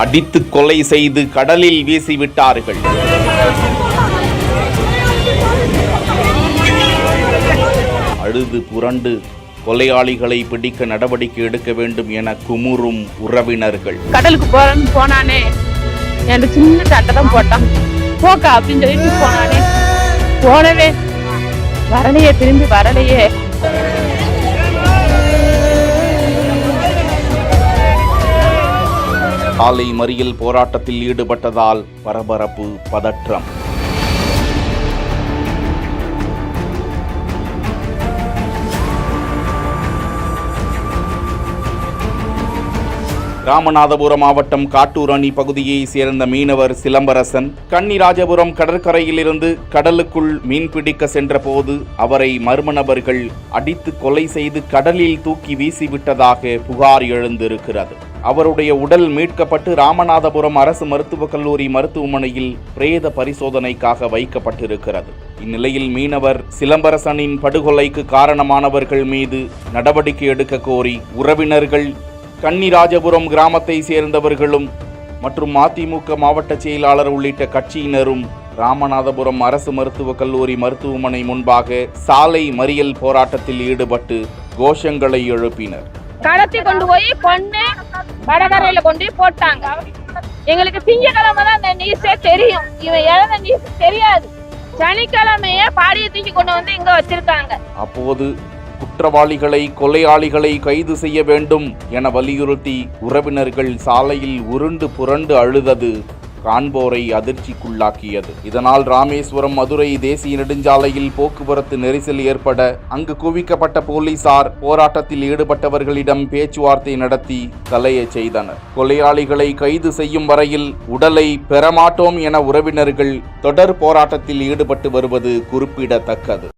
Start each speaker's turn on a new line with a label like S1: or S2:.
S1: அடித்து கொலை செய்து கடலில் வீசிவிட்டார்கள். அழுது புரண்டு கொலையாளிகளை பிடிக்க நடவடிக்கை எடுக்க வேண்டும் என குமுறும் உறவினர்கள்.
S2: கடலுக்கு போனானே என் சின்ன சட்டை தான் போட்டான், போக்கா அப்படின்னு சொல்லிட்டு போனானே, போனவே வரலையே, திரும்பி வரலையே.
S1: சாலை மறியல் போராட்டத்தில் ஈடுபட்டதால் பரபரப்பு, பதற்றம். ராமநாதபுரம் மாவட்டம் காட்டூர் அணி பகுதியை சேர்ந்த மீனவர் சிலம்பரசன் கன்னிராஜபுரம் கடற்கரையிலிருந்து கடலுக்குள் மீன்பிடிக்க சென்றபோது அவரை மர்ம நபர்கள் அடித்து கொலை செய்து கடலில் தூக்கி வீசிவிட்டதாக புகார் எழுந்திருக்கிறது. அவருடைய உடல் மீட்கப்பட்டு ராமநாதபுரம் அரசு மருத்துவக் கல்லூரி மருத்துவமனையில் பிரேத பரிசோதனைக்காக வைக்கப்பட்டிருக்கிறது. இந்நிலையில் மீனவர் சிலம்பரசனின் படுகொலைக்கு காரணமானவர்கள் மீது நடவடிக்கை எடுக்க கோரி உறவினர்கள், கன்னிராஜபுரம் கிராமத்தை சேர்ந்தவர்களும் மற்றும் அதிமுக மாவட்ட செயலாளர் உள்ளிட்ட கட்சியினரும் ராமநாதபுரம் அரசு மருத்துவக் கல்லூரி மருத்துவமனை முன்பாக சாலை மறியல் போராட்டத்தில் ஈடுபட்டு கோஷங்களை எழுப்பினர்.
S2: கடத்தி கொண்டு போய் பொண்ணு வடகரையில கொண்டு போய் போட்டாங்க. எங்களுக்கு திங்கக்கிழமை தான் அந்த நியூஸே தெரியும், இவன் இழந்த நியூஸ் தெரியாது. சனிக்கிழமையே பாடியை தூக்கி கொண்டு வந்து இங்க வச்சிருக்காங்க.
S1: அப்போது குற்றவாளிகளை, கொலையாளிகளை கைது செய்ய வேண்டும் என வலியுறுத்தி உறவினர்கள் சாலையில் உருண்டு புரண்டு அழுதது காண்போரை அதிர்ச்சிக்குள்ளாக்கியது. இதனால் ராமேஸ்வரம் மதுரை தேசிய நெடுஞ்சாலையில் போக்குவரத்து நெரிசல் ஏற்பட அங்கு குவிக்கப்பட்ட போலீசார் போராட்டத்தில் ஈடுபட்டவர்களிடம் பேச்சுவார்த்தை நடத்தி கலைய செய்தனர். கொலையாளிகளை கைது செய்யும் வரையில் உடலை பெறமாட்டோம் என உறவினர்கள் தொடர் போராட்டத்தில் ஈடுபட்டு வருவது குறிப்பிடத்தக்கது.